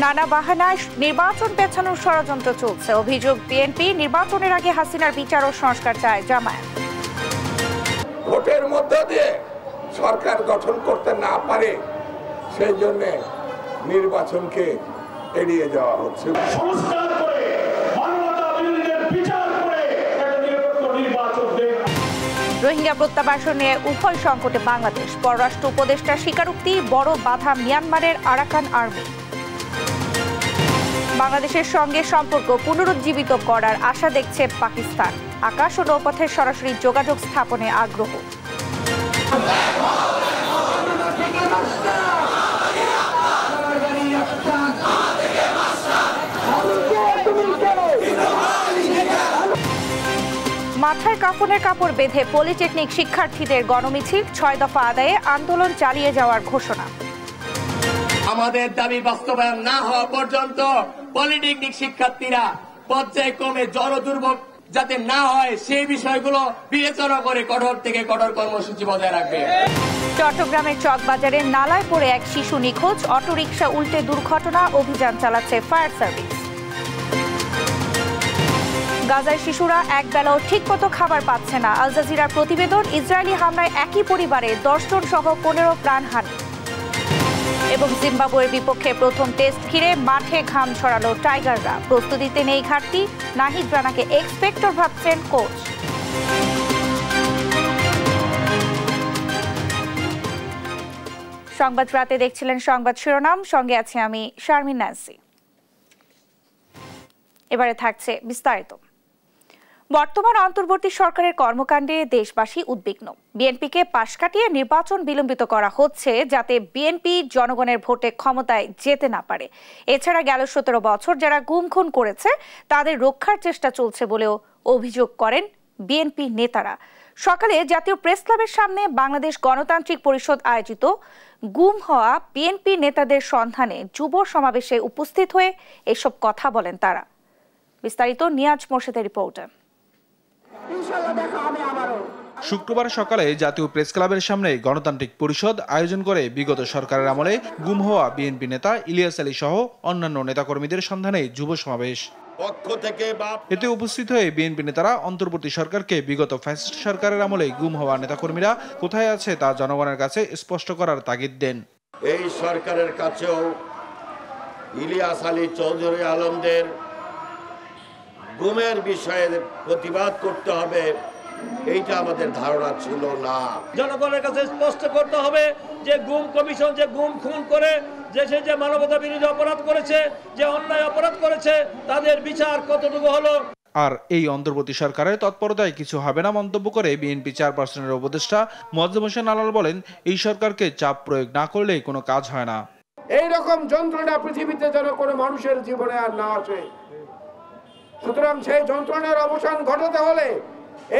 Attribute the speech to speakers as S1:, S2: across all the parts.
S1: নানা বাহানায় নির্বাচন পেছানোর ষড়যন্ত্র চলছে, অভিযোগ বিএনপি। নির্বাচনের আগে হাসিনার বিচার ও সংস্কার চায় জামায়াত।
S2: ভোটের মধ্য দিয়ে সরকার গঠন করতে না পারে সেই জন্য নির্বাচনকে এড়িয়ে যাওয়া হচ্ছে।
S1: রোহিঙ্গা প্রত্যাবাসন নিয়ে উভয় সংকটে বাংলাদেশ, পররাষ্ট্র উপদেষ্টার স্বীকারোক্তি। বড় বাধা মিয়ানমারের আরাকান আর্মি। বাংলাদেশের সঙ্গে সম্পর্ক পুনরুজ্জীবিত করার আশা দেখছে পাকিস্তান। আকাশ ও নৌপথের সরাসরি যোগাযোগ স্থাপনে আগ্রহ। মাথায় কাফনের কাপড় বেঁধে পলিটেকনিক শিক্ষার্থীদের গণমিছিল, 6 দফা আদায়ে আন্দোলন চালিয়ে যাওয়ার ঘোষণা।
S3: আমাদের দাবি বাস্তবায়ন না হওয়া পর্যন্ত পলিটেকনিক শিক্ষার্থীরা পর্যায়ক্রমে জনদুর্ভোগ যাতে না হয় সেই বিষয়গুলো বিবেচনা করে কঠোর থেকে কঠোর কর্মসূচি বজায় রাখবে।
S1: চট্টগ্রামের চকবাজারে নালায় পড়ে এক শিশু নিখোঁজ, অটোরিকশা উল্টে দুর্ঘটনা, অভিযান চালাচ্ছে ফায়ার সার্ভিস। গাজায় শিশুরা এক বেলাও ঠিকমতো খাবার পাচ্ছে না, আল জাজিরার প্রতিবেদন। ইসরায়েলি হামলায় একই পরিবারে 10 জন সহ 15 প্রাণহানি। এবং জিম্বাবুয়ের বিপক্ষে প্রথম টেস্ট ঘিরে মাঠে ঘাম ছড়ালো টাইগাররা, প্রস্তুতিতে নেই ঘাটতি। নাহিদ রানাকে এক্সপেক্টর ভাবছেন কোচ। সংবাদ রাতে দেখছিলেন সংবাদ শিরোনাম, সঙ্গে আছি আমি শারমিন নাসি। এবারে থাকছে বিস্তারিত। বর্তমান অন্তর্বর্তী সরকারের কর্মকাণ্ডে দেশবাসী উদ্বিগ্ন। বিএনপিকে পাশ কাটিয়ে নির্বাচন বিলম্বিত করা হচ্ছে যাতে বিএনপি জনগণের ভোটে ক্ষমতায় যেতে না পারে। এছাড়া গেল 17 বছর যারা গুম খুন করেছে তাদের রক্ষার চেষ্টা চলছে বলেও অভিযোগ করেন বিএনপি নেতারা। সকালে জাতীয় প্রেস ক্লাবের সামনে বাংলাদেশ গণতান্ত্রিক পরিষদ আয়োজিত গুম হওয়া বিএনপি নেতাদের সন্ধানে যুব সমাবেশে উপস্থিত হয়ে এসব কথা বলেন তারা। বিস্তারিত নিয়াজ মোর্শেদের রিপোর্টে।
S4: শুক্রবার সকালে জাতীয় প্রেস ক্লাবের সামনে গণতান্ত্রিক পরিষদ আয়োজন করে বিগত সরকারের আমলে গুম হওয়া বিএনপি নেতা ইলিয়াস আলী সহ অন্যান্য নেতাকর্মীদের সন্ধানে যুব সমাবেশ। এতে উপস্থিত হয়ে বিএনপি নেতারা অন্তর্বর্তী সরকারকে বিগত ফ্যাসিস্ট সরকারের আমলে গুম হওয়া নেতাকর্মীরা কোথায় আছে তা জনগণের কাছে স্পষ্ট করার তাগিদ দেন।
S5: এই সরকারের কাছেও ইলিয়াস আলী চৌধুরী আলমদের গুমের বিষয়ে প্রতিবাদ করতে হবে, এইটা আমাদের ধারণা ছিল না।
S6: জনগণের কাছে স্পষ্ট করতে হবে যে গুম কমিশন যে গুম খুন করে যে মানবতা বিরোধী অপরাধ করেছে, যে অন্যায় অপরাধ করেছে, তাদের বিচার কতটুকু হলো।
S4: আর এই অন্তর্বর্তী সরকারের তৎপরতায় কিছু হবে না মন্তব্য করে বিএনপি চেয়ারপারসনের উপদেষ্টা মোয়াজ্জেম হোসেন আলাল বলেন, এই সরকারকে চাপ প্রয়োগ না করলে কোনো কাজ হয় না।
S2: এই রকম যন্ত্রণা পৃথিবীতে যেন কোনো মানুষের জীবনে আর না আসে। সুতরাং সেই যন্ত্রণার অবসান ঘটাতে হলে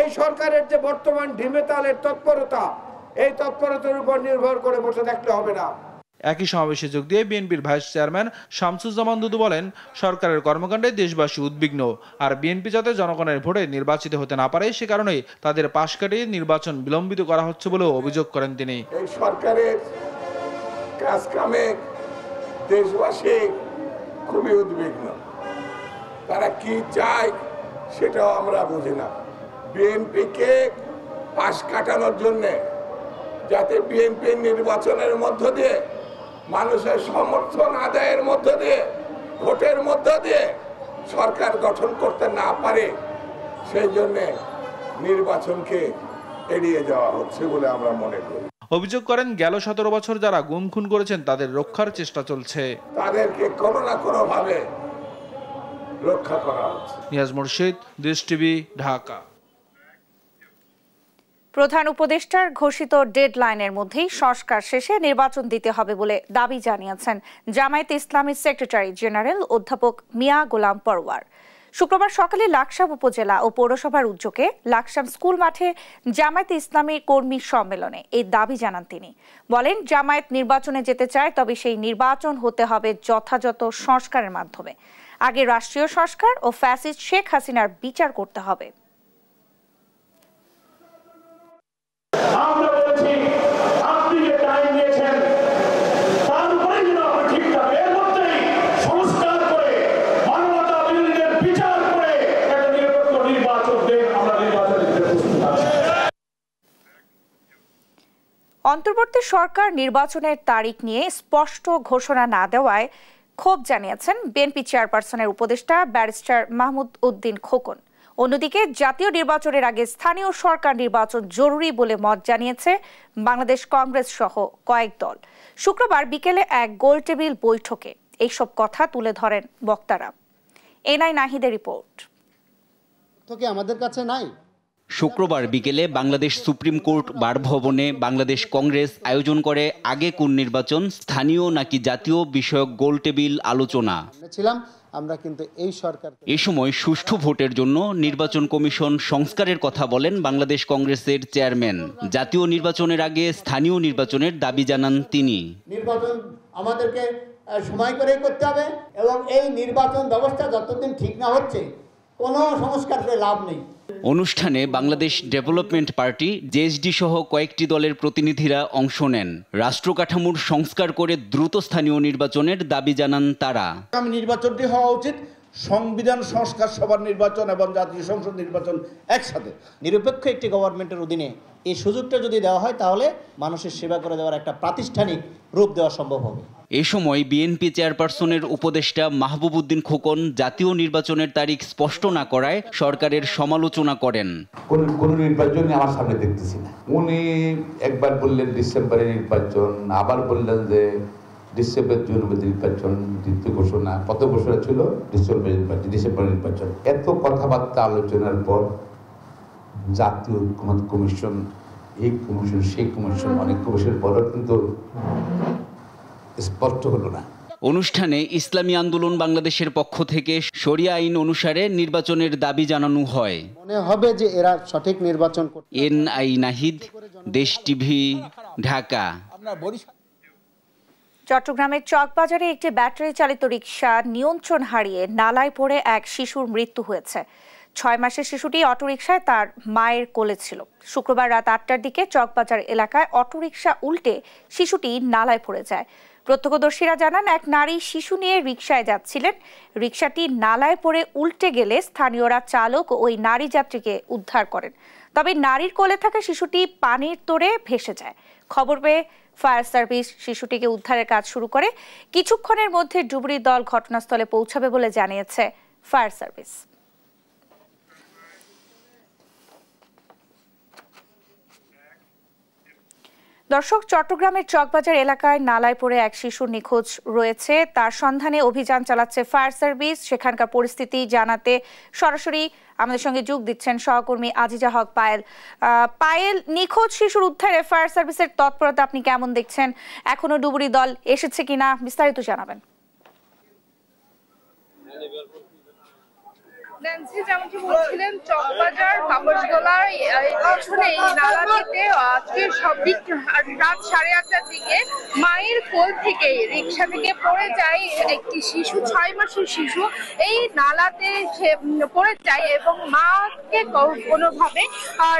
S2: এই সরকারের যে বর্তমান ঢিমেতালের তৎপরতা, এই তৎপরতার উপর নির্ভর করে বসে থাকলে হবে না।
S4: একই সমাবেশে যোগ দিয়ে বিএনপির ভাইস চেয়ারম্যান শামসুজ্জামান দুদু বলেন, সরকারের কর্মকাণ্ডে দেশবাসী উদ্বিগ্ন, আর বিএনপি যাতে জনগণের ভোটে নির্বাচিত হতে না পারে সে কারণেই তাদের পাশ কাটিয়ে নির্বাচন বিলম্বিত করা হচ্ছে বলেও অভিযোগ করেন তিনি।
S2: এই সরকারের কাজ কামে দেশবাসী খুবই উদ্বিগ্ন। তারা কি চায় সেটাও আমরা বুঝি না। বিএনপিকে পাশ কাটানোর জন্যে যাতে বিএনপি নির্বাচনের মধ্য দিয়ে মানুষের সমর্থন আদায়ের মধ্য দিয়ে ভোটের মধ্য দিয়ে সরকার গঠন করতে না পারে সেই জন্য নির্বাচনকে এড়িয়ে যাওয়া হচ্ছে বলে আমরা মনে করি।
S4: অভিযোগ করেন গেল 17 বছর যারা গুম খুন করেছেন তাদের রক্ষার চেষ্টা চলছে,
S2: তাদেরকে কোনো না কোনো ভাবে রক্ষা করা হচ্ছে।
S4: নিয়াজ মুর্শিদ, দেশ টিভি, ঢাকা।
S1: প্রধান উপদেষ্টার ঘোষিত ডেডলাইনের মধ্যেই সংস্কার শেষে নির্বাচন দিতে হবে বলে দাবি জানিয়েছেন জামায়াতে ইসলামীর সেক্রেটারি জেনারেল অধ্যাপক মিয়া গোলাম পরওয়ার। শুক্রবার সকালে লাকসাম উপজেলা ও পৌরসভার উদ্যোগে লাকসাম স্কুল মাঠে জামায়াতে ইসলামীর কর্মী সম্মেলনে এই দাবি জানান তিনি। বলেন, জামায়াত নির্বাচনে যেতে চায়, তবে সেই নির্বাচন হতে হবে যথাযথ সংস্কারের মাধ্যমে। আগে রাষ্ট্রীয় সংস্কার ও ফ্যাসিস্ট শেখ হাসিনার বিচার করতে হবে। অন্তর্বর্তী সরকার নির্বাচনের তারিখ নিয়ে স্পষ্ট ঘোষণা না দেওয়ায় ক্ষোভ জানিয়েছেন বিএনপি চেয়ারপারসনের উপদেষ্টা ব্যারিস্টার মাহমুদ উদ্দিন খোকন। অন্যদিকে জাতীয় নির্বাচনের আগে স্থানীয় সরকার নির্বাচন জরুরি বলে মত জানিয়েছে বাংলাদেশ কংগ্রেস সহ কয়েক দল। শুক্রবার বিকেলে এক গোলটেবিল বৈঠকে এইসব কথা তুলে ধরেন বক্তারা। এনআই নাহিদের রিপোর্ট।
S7: আমাদের কাছে নাই।
S8: শুক্রবার বিকেলে বাংলাদেশ সুপ্রিম কোর্ট বার ভবনে বাংলাদেশ কংগ্রেস আয়োজন করে আগে কোন নির্বাচন, স্থানীয় নাকি জাতীয় বিষয়ক গোলটেবিল আলোচনা।
S7: আমরা কিন্তু এই সরকার
S8: এ সময় সুষ্ঠু ভোটের জন্য নির্বাচন কমিশন সংস্কারের কথা বলেন বাংলাদেশ কংগ্রেসের চেয়ারম্যান। জাতীয় নির্বাচনের আগে স্থানীয় নির্বাচনের দাবি জানান তিনি।
S9: নির্বাচন আমাদেরকে সময় করে করতে হবে এবং এই নির্বাচন ব্যবস্থা যতদিন ঠিক না হচ্ছে কোনো সংস্কার করে লাভ নেই।
S8: অনুষ্ঠানে বাংলাদেশ ডেভেলপমেন্ট পার্টি, জেএসডি সহ কয়েকটি দলের প্রতিনিধিরা অংশ নেন। রাষ্ট্র কাঠামোর সংস্কার করে দ্রুত স্থানীয় নির্বাচনের দাবি জানান তারা।
S10: নির্বাচনটি হওয়া উচিত সংবিধান সংস্কার সভার নির্বাচন এবং জাতীয় সংসদ নির্বাচন একসাথে।
S7: নিরপেক্ষ একটি গভর্নমেন্টের অধীনে এই সুযোগটা যদি দেওয়া হয় তাহলে মানুষের সেবা করে দেওয়ার একটা প্রাতিষ্ঠানিক রূপ দেওয়া সম্ভব হবে।
S8: এ সময় বিএনপি চেয়ারপারসনের উপদেষ্টা মাহবুব উদ্দিন খোকন জাতীয় নির্বাচনের তারিখ স্পষ্ট না করায় সরকারের সমালোচনা করেন।
S11: কোন নির্বাচনই আমার সামনে দেখতেছি না। উনি একবার বললেন ডিসেম্বরে নির্বাচন, আবার বললেন যে ডিসেম্বর জুনের নির্বাচন, দ্বিতীয় ঘোষণা কত ঘোষণা ছিল ডিসেম্বর নির্বাচন। এত কথাবার্তা আলোচনার পর জাতীয় ঐক্যমত্য কমিশন, এই কমিশন সেই কমিশন, অনেক কমিশনের পরও কিন্তু স্পষ্ট হলো না।
S8: অনুষ্ঠানে ইসলামী আন্দোলন বাংলাদেশের পক্ষ থেকে শরিয়া আইন অনুসারে নির্বাচনের দাবি জানানো হয়।
S7: মনে হবে যে এরা সঠিক নির্বাচন করবে।
S8: এনআই নাহিদ, দেশ টিভি, ঢাকা।
S1: চট্টগ্রামের চকবাজারে একটি ব্যাটারি চালিত রিকশা নিয়ন্ত্রণ হারিয়ে নালায় পড়ে এক শিশুর মৃত্যু হয়েছে। 6 মাসের শিশুটি অটোরিকশায় তার মায়ের কোলে ছিল। শুক্রবার রাত 8টার দিকে চকবাজার এলাকায় অটোরিকশা উল্টে শিশুটি নালায় পড়ে যায়। প্রত্যক্ষদর্শীরা জানান, এক নারী শিশু নিয়ে রিকশায় যাচ্ছিলেন। রিকশাটি নালায় পড়ে উল্টে গেলে স্থানীয়রা চালক ও ওই নারী যাত্রীকে উদ্ধার করেন। তবে নারীর কোলে থাকা শিশুটি পানির তোড়ে ভেসে যায়। খবর পেয়ে ফায়ার সার্ভিস শিশুটিকে উদ্ধারের কাজ শুরু করে। কিছুক্ষণের মধ্যে ডুবুরি দল ঘটনাস্থলে পৌঁছাবে বলে জানিয়েছে ফায়ার সার্ভিস। দর্শক, চট্টগ্রামের চকবাজার এলাকায় নালায় পড়ে এক শিশুর নিখোঁজ রয়েছে। তার সন্ধানে অভিযান চালাচ্ছে ফায়ার সার্ভিস। সেখানকার পরিস্থিতি জানাতে সরাসরি আমাদের সঙ্গে যোগ দিচ্ছেন সহকর্মী আজিজা হক পায়েল। পায়েল, নিখোঁজ শিশুর উদ্ধারে ফায়ার সার্ভিসের তৎপরতা আপনি কেমন দেখছেন? এখনো ডুবুরি দল এসেছে কিনা বিস্তারিত জানাবেন।
S12: ন্যান্সি যেমনটি বলছিলেন, চকবাজার কাগজগোলার আসলে এই নালাটিতে আজকে রাত 8:30টার দিকে মায়ের কোল থেকে রিকশা থেকে পড়ে যায় একটি শিশু, 6 মাসের শিশু। এই নালাতে পড়ে যায় এবং মাকে কোনোভাবে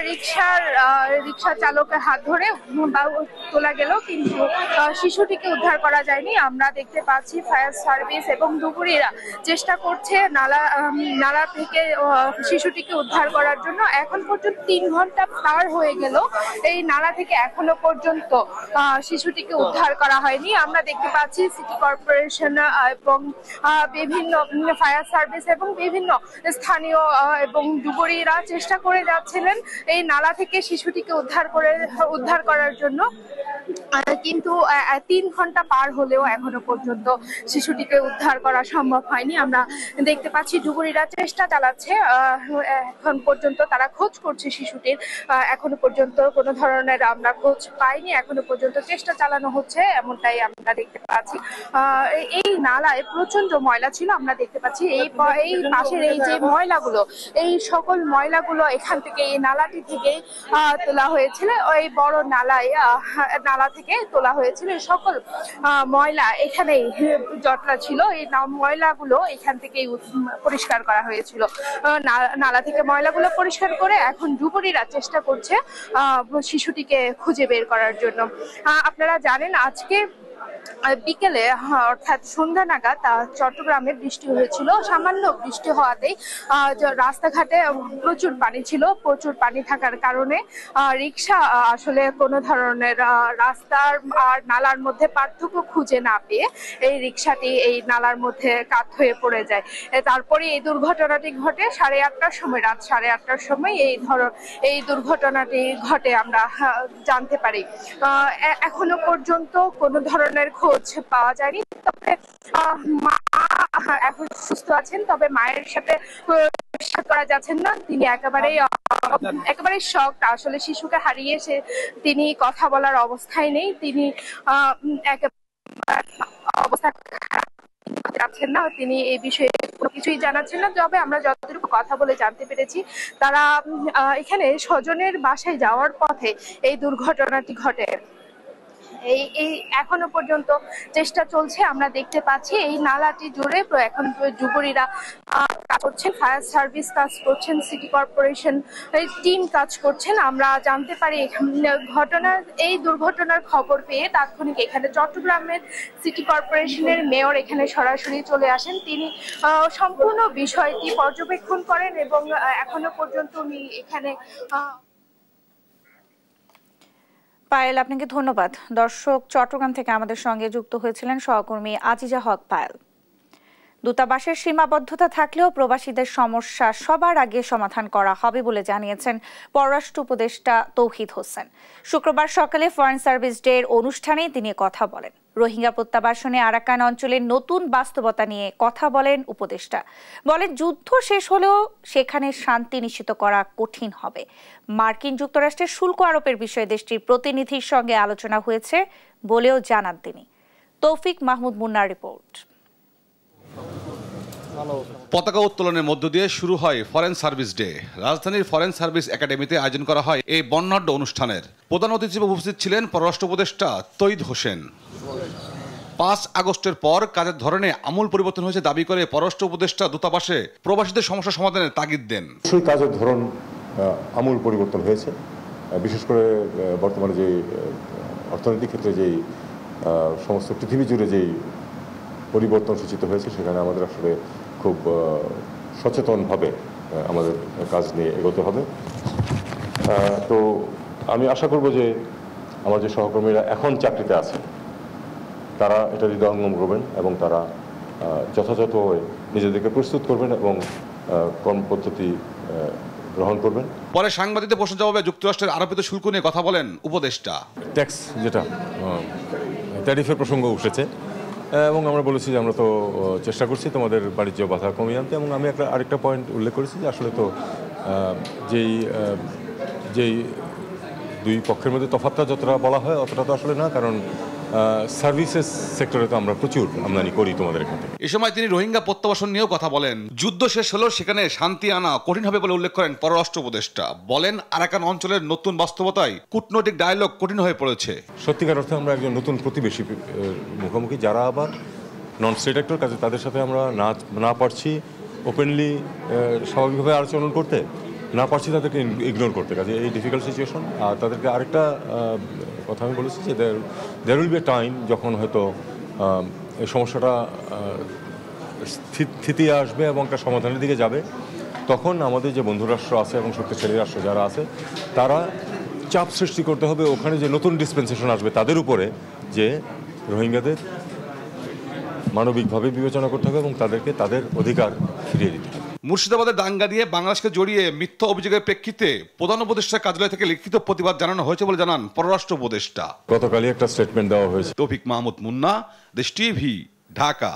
S12: রিকশা চালকের হাত ধরে তোলা গেল, কিন্তু শিশুটিকে উদ্ধার করা যায়নি। আমরা দেখতে পাচ্ছি ফায়ার সার্ভিস এবং ডুবুরিরা চেষ্টা করছে নালা থেকে শিশুটিকে উদ্ধার করার জন্য। এখন পর্যন্ত 3 ঘন্টা পার হয়ে গেল, এই নালা থেকে এখনো পর্যন্ত শিশুটিকে উদ্ধার করা হয়নি। আমরা দেখতে পাচ্ছি সিটি কর্পোরেশন এবং বিভিন্ন ফায়ার সার্ভিস এবং বিভিন্ন স্থানীয় এবং ডুবুরিরা চেষ্টা করে যাচ্ছিলেন এই নালা থেকে শিশুটিকে উদ্ধার করার জন্য, কিন্তু 3 ঘন্টা পার হলেও এখনো পর্যন্ত শিশুটিকে উদ্ধার করা সম্ভব হয়নি। আমরা দেখতে পাচ্ছি ডুবুরিরা চেষ্টা চালাচ্ছে, এখন পর্যন্ত তারা খোঁজ করছে শিশুটির। এখনো পর্যন্ত কোনো ধরনের আমরা খোঁজ পাইনি, এখনো পর্যন্ত চেষ্টা চালানো হচ্ছে, এমনটাই আমরা দেখতে পাচ্ছি। এই নালায় প্রচন্ড ময়লা ছিল। আমরা দেখতে পাচ্ছি এই পাশের এই যে ময়লাগুলো, এই সকল ময়লাগুলো এখান থেকে, এই নালাটি থেকে তোলা হয়েছিল। ওই বড় নালা থেকে তোলা হয়েছিল। সকল ময়লা এখানেই জটলা ছিল, এই ময়লাগুলো এখান থেকেই পরিষ্কার করা হয়েছিল। নালা থেকে ময়লাগুলো পরিষ্কার করে এখন ডুবুরিরা চেষ্টা করছে শিশুটিকে খুঁজে বের করার জন্য। আপনারা জানেন, আজকে বিকেলে অর্থাৎ সন্ধ্যা নাগাদ চট্টগ্রামে বৃষ্টি হয়েছিল। সামান্য বৃষ্টি হওয়াতেই রাস্তাঘাটে প্রচুর পানি ছিল। প্রচুর পানি থাকার কারণে রিক্সা আসলে কোনো ধরনের রাস্তার আর নালার মধ্যে পার্থক্য খুঁজে না পেয়ে এই রিক্সাটি এই নালার মধ্যে কাত হয়ে পড়ে যায়। তারপরে এই দুর্ঘটনাটি ঘটে রাত 8:30টার সময় এই দুর্ঘটনাটি ঘটে আমরা জানতে পারি। এখনো পর্যন্ত কোনো ধরনের খোঁজ পাওয়া যায়নি। তবে মা এখন সুস্থ আছেন, তবে মায়ের সাথে করা যাচ্ছেন না। তিনি একেবারে শকড। আসলে শিশুকে হারিয়ে তিনি কথা বলার অবস্থায় নেই। তিনি অবস্থা জানাচ্ছেন না, তিনি এই বিষয়ে কোনো কিছুই জানাচ্ছেন না। তবে আমরা যতটুকু কথা বলে জানতে পেরেছি, তারা এখানে স্বজনের বাসায় যাওয়ার পথে এই দুর্ঘটনাটি ঘটে। এই এখনো পর্যন্ত চেষ্টা চলছে। আমরা দেখতে পাচ্ছি এই নালাটি জুড়ে এখন যুবলীরা কাজ করছেন, ফায়ার সার্ভিস কাজ করছেন, সিটি কর্পোরেশন টিম কাজ করছেন। আমরা জানতে পারি এই দুর্ঘটনার খবর পেয়ে তাৎক্ষণিক এখানে চট্টগ্রামের সিটি কর্পোরেশনের মেয়র এখানে সরাসরি চলে আসেন। তিনি সম্পূর্ণ বিষয়টি পর্যবেক্ষণ করেন এবং এখনো পর্যন্ত উনি এখানে
S1: পায়েল, আপনাকে ধন্যবাদ। দর্শক, চট্টগ্রাম থেকে আমাদের সঙ্গে যুক্ত হয়েছিলেন সহকর্মী আজিজা হক পায়েল। দূতাবাসের সীমাবদ্ধতা থাকলেও প্রবাসীদের সমস্যা সবার আগে সমাধান করা হবে বলে জানিয়েছেন পররাষ্ট্র উপদেষ্টা তৌহিদ হোসেন। শুক্রবার সকালে ফরেন সার্ভিস ডে এর অনুষ্ঠানে তিনি কথা বলেন। রোহিঙ্গা প্রত্যাবাসনে আরাকান অঞ্চলের নতুন বাস্তবতা নিয়ে কথা বলেন উপদেষ্টা। বলেন, যুদ্ধ শেষ হলেও সেখানে শান্তি নিশ্চিত করা কঠিন হবে। মার্কিন যুক্তরাষ্ট্রের শুল্ক আরোপের বিষয়ে দেশটির প্রতিনিধির সঙ্গে আলোচনা হয়েছে বলেও জানান তিনি। তৌফিক মাহমুদ মুন্নার রিপোর্ট।
S13: পতাকা উত্তোলনের মধ্য দিয়ে শুরু হয় ফরেন সার্ভিস ডে। রাজধানীর ফরেন সার্ভিস একাডেমিতে আয়োজন করা হয় এই বর্ণাঢ্য অনুষ্ঠানের। প্রধান অতিথি হিসেবে উপস্থিত ছিলেন পররাষ্ট্র উপদেষ্টা তৌহিদ হোসেন। 5 আগস্টের পর কাজের ধরনে আমূল পরিবর্তন হয়েছে দাবি করে পররাষ্ট্র উপদেষ্টা দূতাবাসে প্রবাসীদের সমস্যা সমাধানের তাগিদ দেন।
S14: সেই কাজের ধরন আমূল পরিবর্তন হয়েছে। বিশেষ করে বর্তমানে যে অর্থনৈতিক ক্ষেত্রে যেই সমস্ত পৃথিবী জুড়ে যেই পরিবর্তন সূচিত হয়েছে, সেখানে আমাদের আসলে খুব সচেতনভাবে আমাদের কাজ নিয়ে এগোতে হবে। তো আমি আশা করব যে আমার যে সহকর্মীরা এখন চাকরিতে আছে তারা এটা হৃদয়ঙ্গম করবেন এবং তারা যথাযথ নিজেদেরকে প্রস্তুত করবেন এবং কর্মপদ্ধতি গ্রহণ করবেন।
S13: পরে সাংবাদিকদের প্রশ্ন জবাবে যুক্তরাষ্ট্রের আরোপিত শুল্ক নিয়ে কথা বলেন উপদেষ্টা।
S14: ট্যাক্স যেটা ট্যারিফের প্রসঙ্গ উঠেছে এবং আমরা বলেছি যে আমরা তো চেষ্টা করছি তোমাদের বাণিজ্য বাধা কমিয়ে আনতে, এবং আমি আরেকটা পয়েন্ট উল্লেখ করেছি যে আসলে তো যেই দুই পক্ষের মধ্যে তফাৎটা যতটা বলা হয় অতটা তো আসলে না, কারণ সার্ভিসেস সেক্টরে তো আমরা প্রচুর আমদানি করি তোমাদের এখান থেকে।
S13: এ সময় তিনি রোহিঙ্গা প্রত্যাবাসন নিয়েও কথা বলেন। যুদ্ধ শেষ হলেও সেখানে শান্তি আনা কঠিন হবে বলে উল্লেখ করেন পররাষ্ট্র উপদেষ্টা। বলেন, আরাকান অঞ্চলের নতুন বাস্তবতায় কূটনৈতিক ডায়ালগ কঠিন হয়ে পড়েছে।
S14: সত্যিকার অর্থে আমরা একজন নতুন প্রতিবেশী মুখোমুখি, যারা আবার নন স্টেট অ্যাক্টর, কাজে তাদের সাথে আমরা না পারছি ওপেনলি স্বাভাবিকভাবে আলোচনা করতে, না পারছি তাদেরকে ইগনোর করতে। কাজে এই ডিফিকাল্ট সিচুয়েশন। আর তাদেরকে আরেকটা কথা আমি বলেছি যে there will be a time যখন হয়তো এই সমস্যাটা স্থিতি আসবে এবং একটা সমাধানের দিকে যাবে, তখন আমাদের যে বন্ধুরাষ্ট্র আছে এবং শক্তিশালী রাষ্ট্র যারা আছে তারা চাপ সৃষ্টি করতে হবে ওখানে যে নতুন ডিসপেন্সেশন আসবে তাদের উপরে, যে রোহিঙ্গাদের মানবিকভাবে বিবেচনা করতে হবে এবং তাদেরকে তাদের অধিকার ফিরিয়ে দিতে হবে।
S13: মুর্শিদাবাদের দাঙ্গা নিয়ে বাংলাদেশকে জড়িয়ে মিথ্যা অভিযোগের প্রেক্ষিতে প্রধান উপদেষ্টার কার্যালয় থেকে লিখিত প্রতিবাদ জানানো হয়েছে বলে জানান পররাষ্ট্র উপদেষ্টা।
S14: গতকালই একটা স্টেটমেন্ট দেওয়া হয়েছে।
S13: তৌফিক মাহমুদ মুন্না, দেশ টিভি, ঢাকা।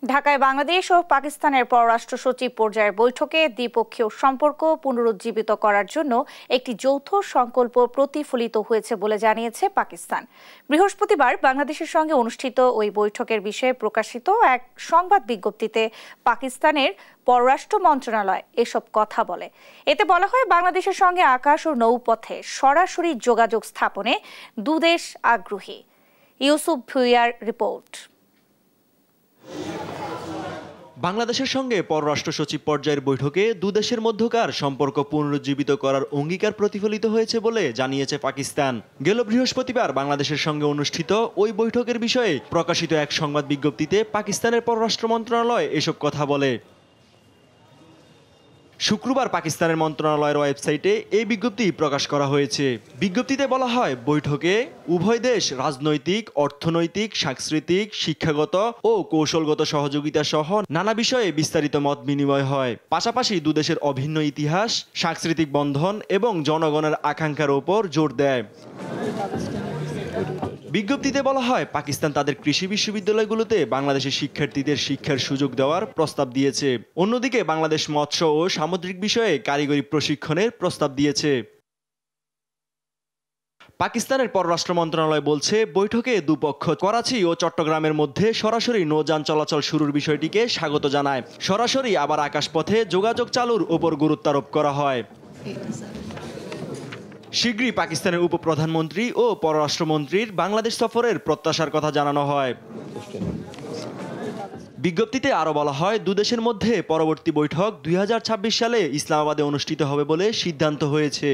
S1: ঢাকায় বাংলাদেশ ও পাকিস্তানের পররাষ্ট্র সচিব পর্যায়ের বৈঠকে দ্বিপক্ষীয় সম্পর্ক পুনরুজ্জীবিত করার জন্য একটি যৌথ সংকল্প প্রতিফলিত হয়েছে বলে জানিয়েছে পাকিস্তান। বৃহস্পতিবার বাংলাদেশের সঙ্গে অনুষ্ঠিত ওই বৈঠকের বিষয়ে প্রকাশিত এক সংবাদ বিজ্ঞপ্তিতে পাকিস্তানের পররাষ্ট্র মন্ত্রণালয় এসব কথা বলে। এতে বলা হয়, বাংলাদেশের সঙ্গে আকাশ ও নৌপথে সরাসরি যোগাযোগ স্থাপনে দুদেশ আগ্রহী। ইউসুফ ভুইয়ার রিপোর্ট।
S15: বাংলাদেশের সঙ্গে পররাষ্ট্র সচিব পর্যায়ের বৈঠকে দুদেশের মধ্যকার সম্পর্ক পুনরুজ্জীবিত করার অঙ্গীকার প্রতিফলিত হয়েছে বলে জানিয়েছে পাকিস্তান। গেল বৃহস্পতিবার বাংলাদেশের সঙ্গে অনুষ্ঠিত ওই বৈঠকের বিষয়ে প্রকাশিত এক সংবাদ বিজ্ঞপ্তিতে পাকিস্তানের পররাষ্ট্র মন্ত্রণালয় এসব কথা বলে। শুক্রবার পাকিস্তানের মন্ত্রণালয়ের ওয়েবসাইটে এই বিজ্ঞপ্তি প্রকাশ করা হয়েছে। বিজ্ঞপ্তিতে বলা হয়, বৈঠকে উভয় দেশ রাজনৈতিক, অর্থনৈতিক, সাংস্কৃতিক, শিক্ষাগত ও কৌশলগত সহযোগিতা সহ নানা বিষয়ে বিস্তারিত মত বিনিময় হয়। পাশাপাশি দুদেশের অভিন্ন ইতিহাস, সাংস্কৃতিক বন্ধন এবং জনগণের আকাঙ্ক্ষার ওপর জোর দেয়। বিজ্ঞপ্তিতে বলা হয়, পাকিস্তান তাদের কৃষি বিশ্ববিদ্যালয়গুলোতে বাংলাদেশের শিক্ষার্থীদের শিক্ষার সুযোগ দেওয়ার প্রস্তাব দিয়েছে। অন্যদিকে বাংলাদেশ মৎস্য ও সামুদ্রিক বিষয়ে কারিগরি প্রশিক্ষণের প্রস্তাব দিয়েছে। পাকিস্তানের পররাষ্ট্র মন্ত্রণালয় বলছে, বৈঠকে দুপক্ষ করাচি ও চট্টগ্রামের মধ্যে সরাসরি নৌযান চলাচল শুরুর বিষয়টিকে স্বাগত জানায়। সরাসরি আবার আকাশপথে যোগাযোগ চালুর উপর গুরুত্ব আরোপ করা হয়। শীঘ্রই পাকিস্তানের উপপ্রধানমন্ত্রী ও পররাষ্ট্রমন্ত্রীর বাংলাদেশ সফরের প্রত্যাশার কথা জানানো হয়। বিজ্ঞপ্তিতে আরও বলা হয়, দুদেশের মধ্যে পরবর্তী বৈঠক 2026 সালে ইসলামাবাদে অনুষ্ঠিত হবে বলে সিদ্ধান্ত হয়েছে।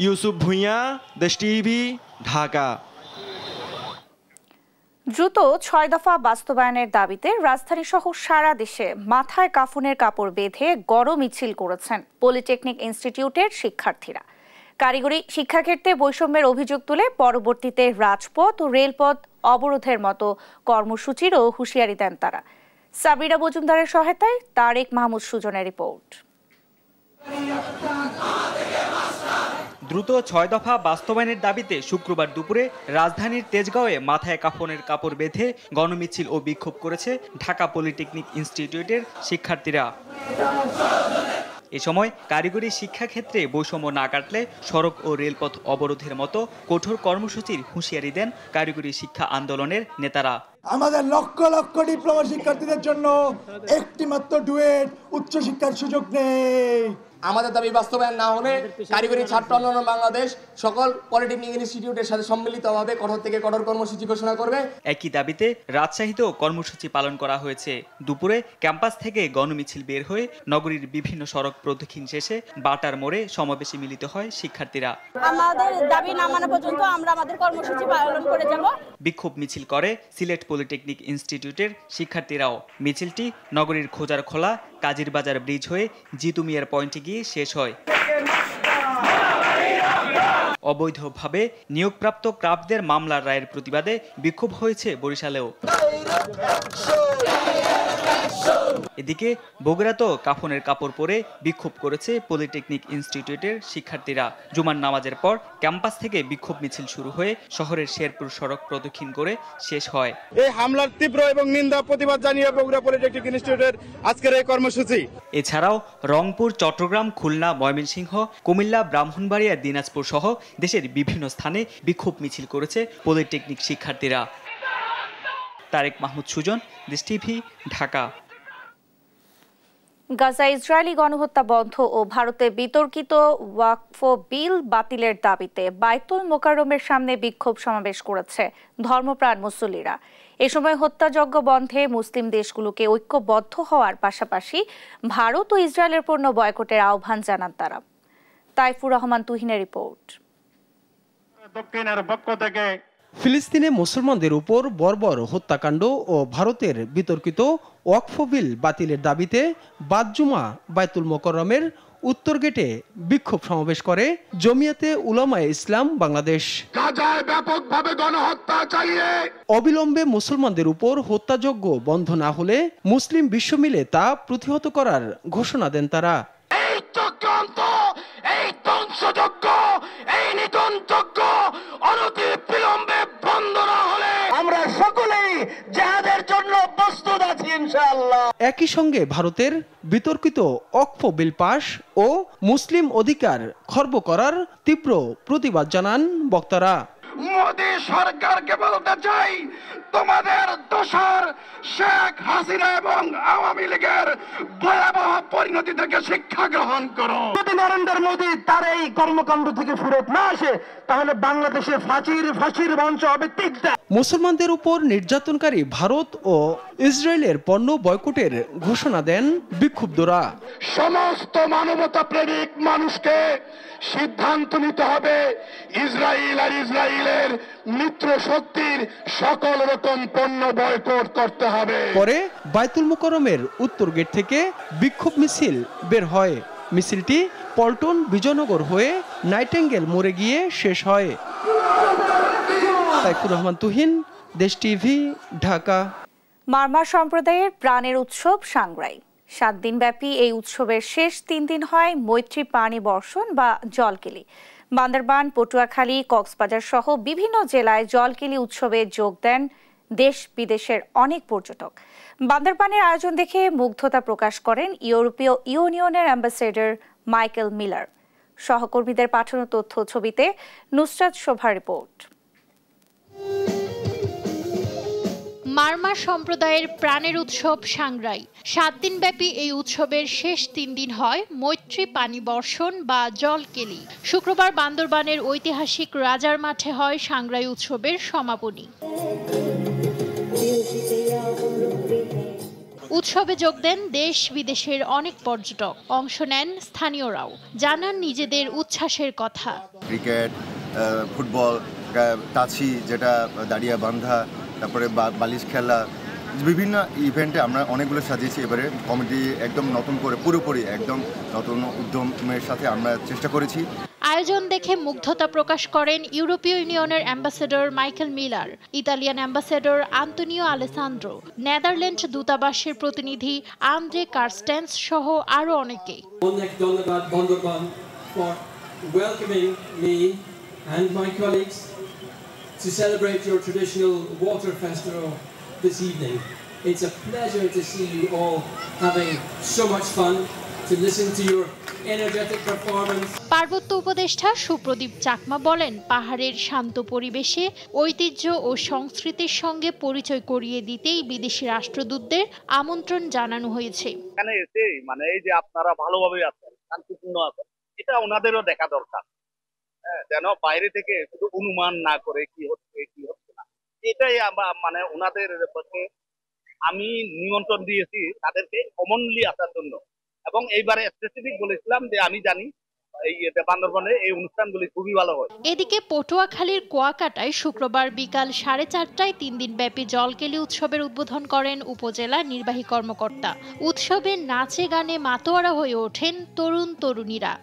S15: ইউসুফ ভুঁইয়া, দেশ টিভি, ঢাকা।
S1: দ্রুত 6 দফা বাস্তবায়নের দাবিতে রাজধানী সহ সারা দেশে মাথায় কাফনের কাপড় বেঁধে গণ মিছিল করেছেন পলিটেকনিক ইনস্টিটিউটের শিক্ষার্থীরা। কারিগরি শিক্ষাক্ষেত্রে বৈষম্যের অভিযোগ তুলে পরবর্তীতে রাজপথ ও রেলপথ অবরোধের মতো কর্মসূচিরও হুঁশিয়ারি দেন তারা। সাবিরা মজুমদারের সহায়তায় তারেক মাহমুদ সুজনের রিপোর্ট।
S16: দ্রুত 6 দফা বাস্তবায়নের দাবিতে শুক্রবার দুপুরে রাজধানীর তেজগাঁওয়ে মাথায় কাফনের কাপড় বেঁধে গণমিছিল ও বিক্ষোভ করেছে ঢাকা পলিটেকনিক ইনস্টিটিউটের শিক্ষার্থীরা। এ সময় কারিগরি শিক্ষাক্ষেত্রে বৈষম্য না কাটলে সড়ক ও রেলপথ অবরোধের মতো কঠোর কর্মসূচির হুঁশিয়ারি দেন কারিগরি শিক্ষা আন্দোলনের নেতারা।
S17: আমাদের লক্ষ লক্ষ ডিপ্লোমা শিক্ষার্থীদের জন্য একটি মাত্র ডুয়েট উচ্চশিক্ষার সুযোগ নেই।
S3: আমাদের দাবি বাস্তবায়ন না হলে কারিগরি ছাত্র আন্দোলন বাংলাদেশ সকল পলিটেকনিক ইনস্টিটিউটের সাথে সম্মিলিতভাবে কঠোর থেকে কঠোর কর্মসূচি ঘোষণা করবে।
S16: একই দাবিতে রাজশাহীতেও কর্মসূচি পালন করা হয়েছে। দুপুরে ক্যাম্পাস থেকে গণমিছিল বের হয়ে নগরীর বিভিন্ন সড়ক প্রদক্ষিণ শেষে বাটার মোড়ে সমাবেশে মিলিত হয় শিক্ষার্থীরা।
S18: আমাদের দাবি না মানা পর্যন্ত আমরা আমাদের কর্মসূচি পালন করে যাব।
S16: বিক্ষোভ মিছিল করে সিলেট পলিটেকনিক ইনস্টিটিউটের শিক্ষার্থীরাও। মিছিলটি নগরীর খোজারখোলা কাজীর বাজার ব্রিজ হয়ে জিতু মিয়ার পয়েন্টে গিয়ে শেষ হয়। অবৈধভাবে নিয়োগপ্রাপ্ত ক্রাফটদের মামলার রায়ের প্রতিবাদে বিক্ষোভ হয়েছে বরিশালেও। এদিকে বগুড়াতেও কাফনের কাপড় পরে বিক্ষোভ করেছে পলিটেকনিক ইনস্টিটিউটের শিক্ষার্থীরা। জুমার নামাজের পর ক্যাম্পাস থেকে বিক্ষোভ মিছিল শুরু হয়ে শহরের শেরপুর সড়ক প্রদক্ষিণ করে শেষ হয়।
S19: এই হামলার তীব্র এবং নিন্দা প্রতিবাদ জানিয়ে বগুড়া পলিটেকনিক ইনস্টিটিউটের আজকের এই কর্মসূচি।
S16: এছাড়াও রংপুর, চট্টগ্রাম, খুলনা, ময়মনসিংহ, কুমিল্লা, ব্রাহ্মণবাড়িয়া, দিনাজপুর সহ দেশের বিভিন্ন স্থানে বিক্ষোভ মিছিল করেছে পলিটেকনিক শিক্ষার্থীরা। তারেক মাহমুদ সুজন, দেশ টিভি, ঢাকা।
S1: গাজা ইসরায়েলি গণহত্যা বন্ধ ও ভারতে বিতর্কিত ওয়াকফ বিল বাতিলের দাবিতে বাইতুল মোকাররমের সামনে বিক্ষোভ সমাবেশ করেছে ধর্মপ্রাণ মুসল্লিরা। এ সময় হত্যাযজ্ঞ বন্ধে মুসলিম দেশগুলোকে ঐক্যবদ্ধ হওয়ার পাশাপাশি ভারত ও ইসরায়েলের পণ্য বয়কটের আহ্বান জানান তারা। তাইফুর রহমান তুহিনের রিপোর্ট।
S19: দক্ষিণের পক্ষ থেকে
S20: ফিলিস্তিনে মুসলমানদের উপর বর্বর হত্যাকাণ্ড ও ভারতের বিতর্কিত ওয়াকফ বিল বাতিলের দাবিতে বাদ জুমা বাইতুল মোকাররমের উত্তর গেটে বিক্ষোভ সমাবেশ করে জমিয়াতে উলামায়ে ইসলাম বাংলাদেশ।
S2: গাজায় ব্যাপকভাবে গণহত্যা চালিয়ে
S20: অবিলম্বে মুসলমানদের উপর হত্যাযজ্ঞ বন্ধ না হলে মুসলিম বিশ্ব মিলে তা প্রতিহত করার ঘোষণা দেন তারা।
S2: এই চক্রান্ত, এই ধ্বংসযজ্ঞ, এই নিধনযজ্ঞ অনতিবিলম্বে বন্ধ না হলে আমরা সকলেই জিহাদের জন্য প্রস্তুত আছি ইনশাআল্লাহ।
S20: একই সঙ্গে ভারতের বিতর্কিত ওয়াকফ বিল পাস ও মুসলিম অধিকার খর্ব করার তীব্র প্রতিবাদ জানান বক্তারা।
S2: মোদি সরকারকে বলতে চাই, তোমাদের দোসর শেখ হাসিনা এবং আওয়ামী লীগের ভয়াবহ পরিণতি থেকে শিক্ষা গ্রহণ করো।
S21: যদি নরেন্দ্র মোদী তার এই কর্মকাণ্ড থেকে ফেরত না আসে তাহলে বাংলাদেশে ফাঁসির মঞ্চ হবে তীব্র।
S20: মুসলমানদের উপর নির্যাতনকারী ভারত ও ইসরায়েলের পণ্য বয়কটের ঘোষণা দেন বিক্ষুব্ধরা।
S2: সমস্ত মানবতা প্রেমিক মানুষকে সিদ্ধান্ত নিতে হবে ইসরায়েল আর ইসরায়েলের মিত্র শক্তির সকল রকম পণ্য বয়কট করতে হবে।
S20: পরে বায়তুল মুকাররমের উত্তর গেট থেকে বিক্ষোভ মিছিল বের হয়। মিছিলটি পল্টন বিজয়নগর হয়ে নাইটেঙ্গেল মোড়ে গিয়ে শেষ হয়। সাইফুর রহমান তুহিন, দেশ টিভি, ঢাকা।
S1: মারমা সম্প্রদায়ের প্রাণের উৎসব সাংগ্রাই। 7 দিনব্যাপী এই উৎসবের শেষ 3 দিন হয় মৈত্রী পানি বর্ষণ বা জলকেলি। বান্দরবান, পটুয়াখালী, কক্সবাজার সহ বিভিন্ন জেলায় জলকেলি উৎসবে যোগ দেন দেশ বিদেশের অনেক পর্যটক। বান্দরবানের আয়োজন দেখে মুগ্ধতা প্রকাশ করেন ইউরোপীয় ইউনিয়নের অ্যাম্বাসেডর মাইকেল মিলার। সহকর্মীদের পাঠানো তথ্য ছবিতে নুসরাত শোভার রিপোর্ট।
S22: মারমা সম্প্রদায়ের প্রাণের উৎসব সাংগ্রাই। 7 দিনব্যাপী এই উৎসবের শেষ 3 দিন হয় মৈত্রী পানি বর্ষণ বা জলকেলি। শুক্রবার বান্দরবানের ঐতিহাসিক রাজার মাঠে হয় সাংগ্রাই উৎসবের সমাপনী। উৎসবে যোগ দেন দেশ বিদেশের অনেক পর্যটক, অংশ নেন স্থানীয়রাও, জানান নিজেদের উচ্ছ্বাসের কথা।
S23: ক্রিকেট, ফুটবল, তাছি যেটা দাঁড়িয়ে বান্ধা, তারপরে বালিশ খেলা, বিভিন্ন ইভেন্টে আমরা অনেকগুলো সাজিয়েছি। এবারে কমিটি একদম নতুন করে পুরোপুরি একদম নতুন উদ্যমের সাথে আমরা চেষ্টা করেছি।
S22: আয়োজন দেখে মুগ্ধতা প্রকাশ করেন ইউরোপীয় ইউনিয়নের ambassador Michael Miller, Italian ambassador Antonio Alessandro, Netherland দূতাবাসের প্রতিনিধি আন্দ্রে কার্স্টেন্স সহ আরও অনেকে।
S24: To celebrate your traditional water festival this evening. It's a pleasure to see you all having so much fun, to listen to your energetic performance.
S22: পার্বত্য উপদেষ্টা সুপ্রদীপ চাকমা বলেন, পাহাড়ের শান্ত পরিবেশে ঐতিহ্য ও সংস্কৃতির সঙ্গে পরিচয় করিয়ে দিতেই বিদেশি রাষ্ট্রদূতদের আমন্ত্রণ জানানো হয়েছে।
S25: এখানে এসে মানে এই যে আপনারা ভালোভাবে আছেন, শান্তিপূর্ণ আছেন, এটা ওনাদেরও দেখা দরকার। যেন বাইরে থেকে শুধু অনুমান না করে কি হচ্ছে কি হচ্ছে না, এটাই মানে ওনাদের পক্ষে আমি নিমন্ত্রণ দিয়েছি তাদেরকে কমনলি আসার জন্য। এবং এইবারে স্পেসিফিক বলেছিলাম যে আমি জানি এই বান্দরবানে এই অনুষ্ঠানগুলি খুবই ভালো হয়।
S22: এদিকে পটুয়াখালীর কুয়াকাটায় শুক্রবার বিকাল 4:30টায় 3 দিন ব্যাপী জলকেলি উৎসবের উদ্বোধন করেন উপজেলা নির্বাহী কর্মকর্তা। উৎসবে নাচে গানে মাতোয়ারা হয়ে ওঠেন তরুণ তরুণীরা।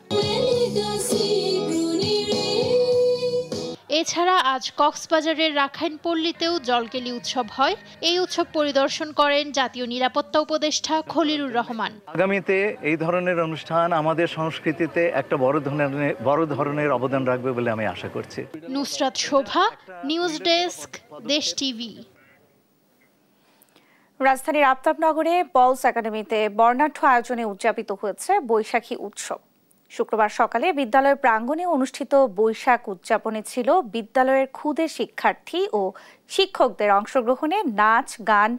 S22: এছাড়া আজ কক্সবাজারের রাখাইনপল্লীতেও জলকেলি উৎসব হয়। এই উৎসব পরিদর্শন করেন জাতীয় নিরাপত্তা উপদেষ্টা খলিলুর রহমান।
S26: আগামীতে এই ধরনের অনুষ্ঠান আমাদের সংস্কৃতিতে একটা বড় ধরনের অবদান রাখবে বলে আমি আশা করছি।
S22: নুসরাত শোভা, নিউজ ডেস্ক, দেশ টিভি।
S1: রাজধানীর আফতাবনগরে পলস একাডেমিতে বর্ণাঢ্য আয়োজনে উদযাপিত হয়েছে বৈশাখী উৎসব। শুক্রবার সকালে বিদ্যালয়ের প্রাঙ্গণে অনুষ্ঠিত বৈশাখ উদযাপনে ছিল বিদ্যালয়ের ক্ষুদে শিক্ষার্থী ও শিক্ষকদের অংশগ্রহণে নাচ, গান,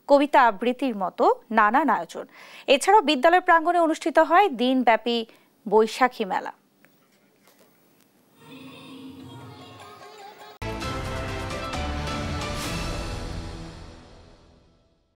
S1: কবিতা আবৃত্তির মতো নানান আয়োজন। এছাড়াও বিদ্যালয়ের প্রাঙ্গণে অনুষ্ঠিত হয় দিনব্যাপী বৈশাখী মেলা।